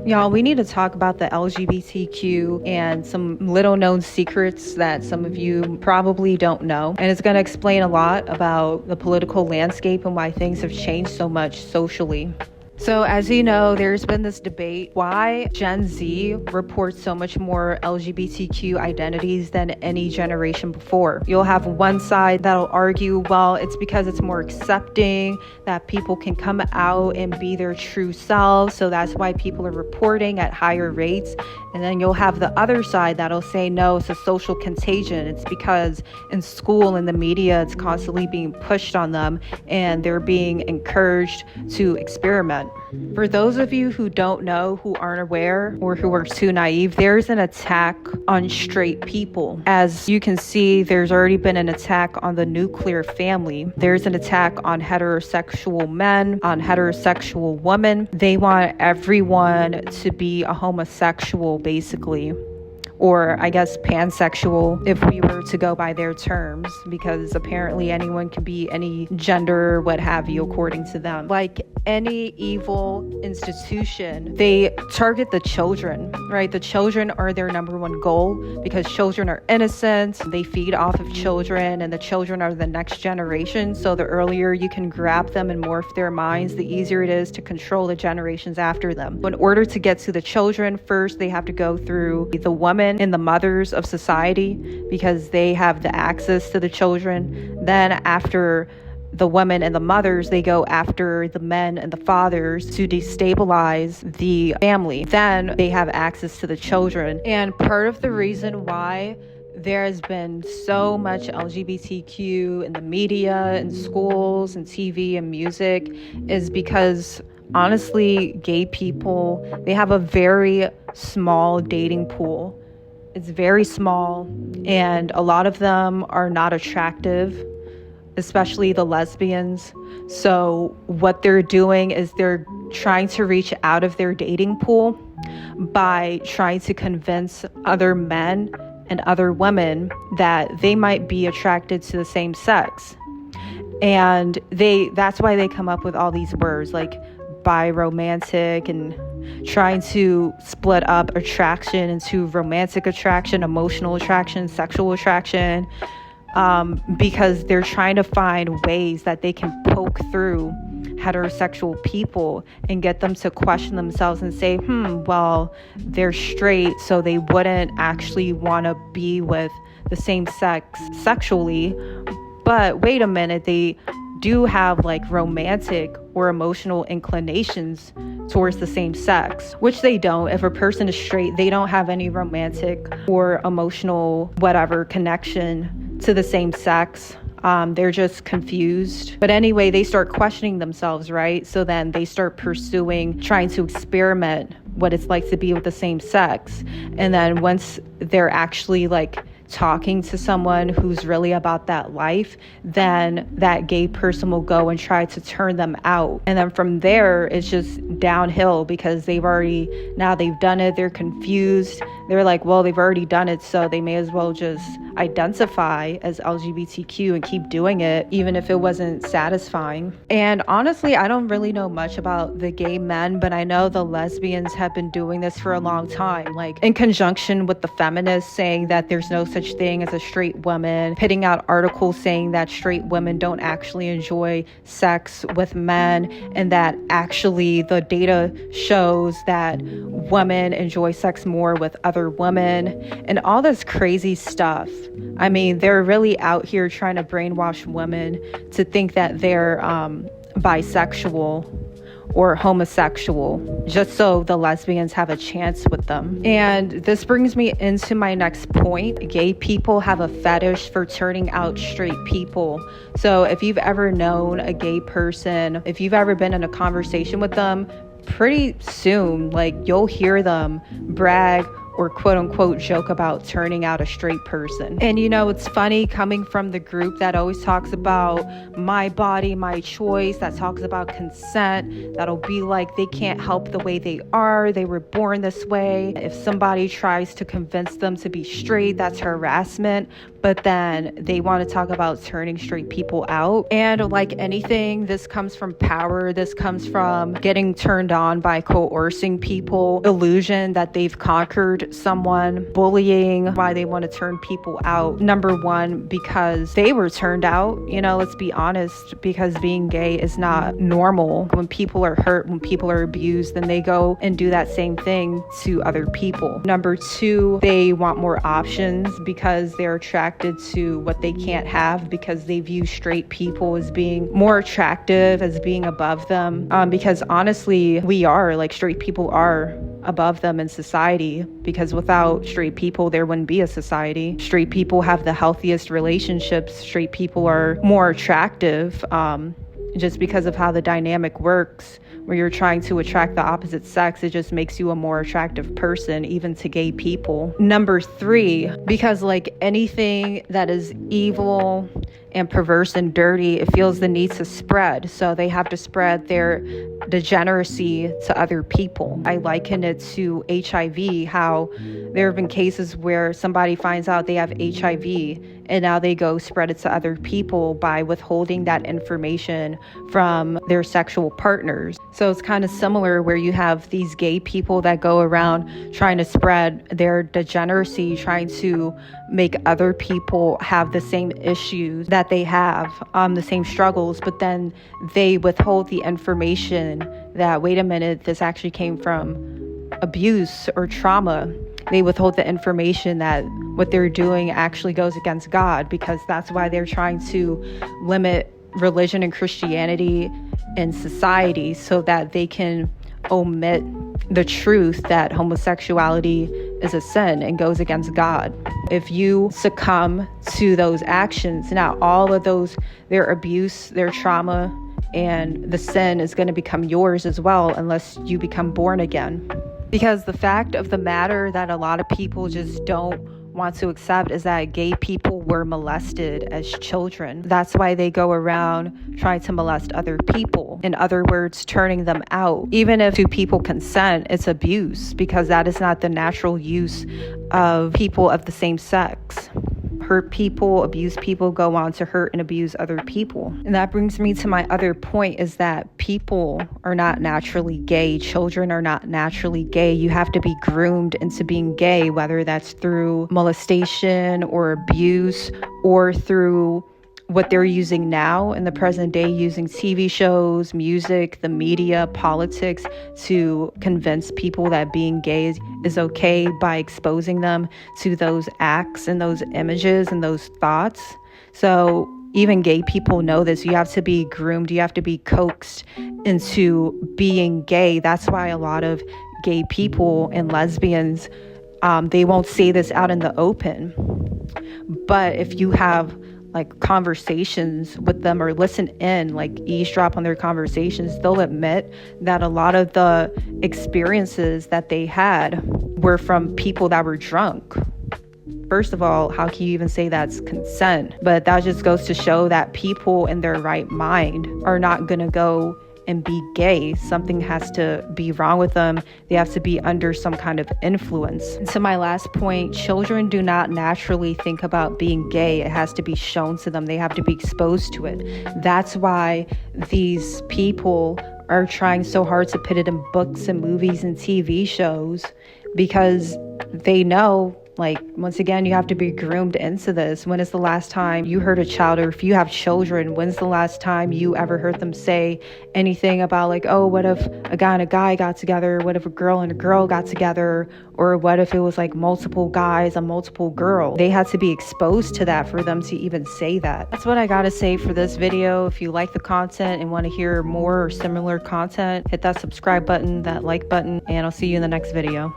Y'all, we need to talk about the LGBTQ and some little known secrets that some of you probably don't know. And it's going to explain a lot about the political landscape and why things have changed so much socially. So as you know, there's been this debate why Gen Z reports so much more LGBTQ identities than any generation before. You'll have one side that'll argue, well, it's because it's more accepting, that people can come out and be their true selves, so that's why people are reporting at higher rates. And then you'll have the other side that'll say, no, it's a social contagion. It's because in school and the media, it's constantly being pushed on them and they're being encouraged to experiment. For those of you who don't know, who aren't aware, or who are too naive, there's an attack on straight people. As you can see, there's already been an attack on the nuclear family. There's an attack on heterosexual men, on heterosexual women. They want everyone to be a homosexual, basically. Or I guess pansexual, if we were to go by their terms, because apparently anyone can be any gender, what have you, according to them. Like any evil institution, they target the children, right? The children are their number one goal because children are innocent. They feed off of children, and the children are the next generation. So the earlier you can grab them and morph their minds, the easier it is to control the generations after them. In order to get to the children, first they have to go through the women and the mothers of society because they have the access to the children. Then after the women and the mothers, they go after the men and the fathers to destabilize the family. Then they have access to the children. And part of the reason why there has been so much LGBTQ in the media, in schools, and TV and music is because honestly, gay people, they have a very small dating pool. It's very small, and a lot of them are not attractive, especially the lesbians. So what they're doing is they're trying to reach out of their dating pool by trying to convince other men and other women that they might be attracted to the same sex. And that's why they come up with all these words like bi-romantic and trying to split up attraction into romantic attraction, emotional attraction, sexual attraction, because they're trying to find ways that they can poke through heterosexual people and get them to question themselves and say, well, they're straight, so they wouldn't actually want to be with the same sex sexually. But wait a minute, they do have like romantic or emotional inclinations towards the same sex, which they don't. If a person is straight, they don't have any romantic or emotional whatever connection to the same sex. They're just confused. But anyway, they start questioning themselves, right? So then they start pursuing, trying to experiment what it's like to be with the same sex. And then once they're actually like talking to someone who's really about that life, then that gay person will go and try to turn them out. And then from there, it's just downhill because they've done it. They're confused. They're like, well, they've already done it, so they may as well just identify as LGBTQ and keep doing it, even if it wasn't satisfying. And honestly, I don't really know much about the gay men, but I know the lesbians have been doing this for a long time, like in conjunction with the feminists saying that there's no such thing as a straight woman, pitting out articles saying that straight women don't actually enjoy sex with men, and that actually the data shows that women enjoy sex more with other women, and all this crazy stuff. I mean, they're really out here trying to brainwash women to think that they're bisexual or homosexual, just so the lesbians have a chance with them. And this brings me into my next point. Gay people have a fetish for turning out straight people. So if you've ever known a gay person, if you've ever been in a conversation with them, pretty soon, like, you'll hear them brag or quote unquote joke about turning out a straight person. And you know, it's funny coming from the group that always talks about my body, my choice, that talks about consent, that'll be like they can't help the way they are, they were born this way. If somebody tries to convince them to be straight, that's harassment. but then they want to talk about turning straight people out. And like anything, this comes from power. This comes from getting turned on by coercing people, illusion that they've conquered someone, bullying, why they want to turn people out. Number one, because they were turned out. Let's be honest, because being gay is not normal. When people are hurt, when people are abused, then they go and do that same thing to other people. Number two, they want more options because they're attracted to what they can't have, because they view straight people as being more attractive, as being above them. Because honestly, we are, like, straight people are above them in society, because without straight people, there wouldn't be a society. Straight people have the healthiest relationships. Straight people are more attractive, just because of how the dynamic works. Where you're trying to attract the opposite sex, it just makes you a more attractive person, even to gay people. Number three, because like anything that is evil and perverse and dirty, it feels the need to spread. So they have to spread their degeneracy to other people. I liken it to HIV, how there have been cases where somebody finds out they have HIV and now they go spread it to other people by withholding that information from their sexual partners. So it's kind of similar, where you have these gay people that go around trying to spread their degeneracy, trying to make other people have the same issues that they have, the same struggles, but then they withhold the information that, wait a minute, this actually came from abuse or trauma. They withhold the information that what they're doing actually goes against God, because that's why they're trying to limit religion and Christianity in society, so that they can omit the truth that homosexuality is a sin and goes against God. If you succumb to those actions, now all of those, their abuse, their trauma, and the sin is going to become yours as well, unless you become born again. Because the fact of the matter that a lot of people just don't want to accept is that gay people were molested as children. That's why they go around trying to molest other people. In other words, turning them out. Even if two people consent, it's abuse, because that is not the natural use of people of the same sex. Hurt people, abuse people, go on to hurt and abuse other people. And that brings me to my other point, is that people are not naturally gay. Children are not naturally gay. You have to be groomed into being gay, whether that's through molestation or abuse, or through what they're using now in the present day, using TV shows, music, the media, politics, to convince people that being gay is okay by exposing them to those acts and those images and those thoughts. So even gay people know this. You have to be groomed. You have to be coaxed into being gay. That's why a lot of gay people and lesbians, they won't say this out in the open. But if you have like conversations with them, or listen in, like eavesdrop on their conversations, they'll admit that a lot of the experiences that they had were from people that were drunk. First of all, how can you even say that's consent? But that just goes to show that people in their right mind are not gonna go and be gay. Something has to be wrong with them. They have to be under some kind of influence. And to my last point, children do not naturally think about being gay. It has to be shown to them. They have to be exposed to it. That's why these people are trying so hard to put it in books and movies and TV shows, because they know, like, once again, you have to be groomed into this. When is the last time you heard a child, or if you have children, when's the last time you ever heard them say anything about, like, oh, what if a guy and a guy got together? What if a girl and a girl got together? Or what if it was like multiple guys and multiple girls? They had to be exposed to that for them to even say that. That's what I gotta say for this video. If you like the content and want to hear more or similar content, hit that subscribe button, that like button, and I'll see you in the next video.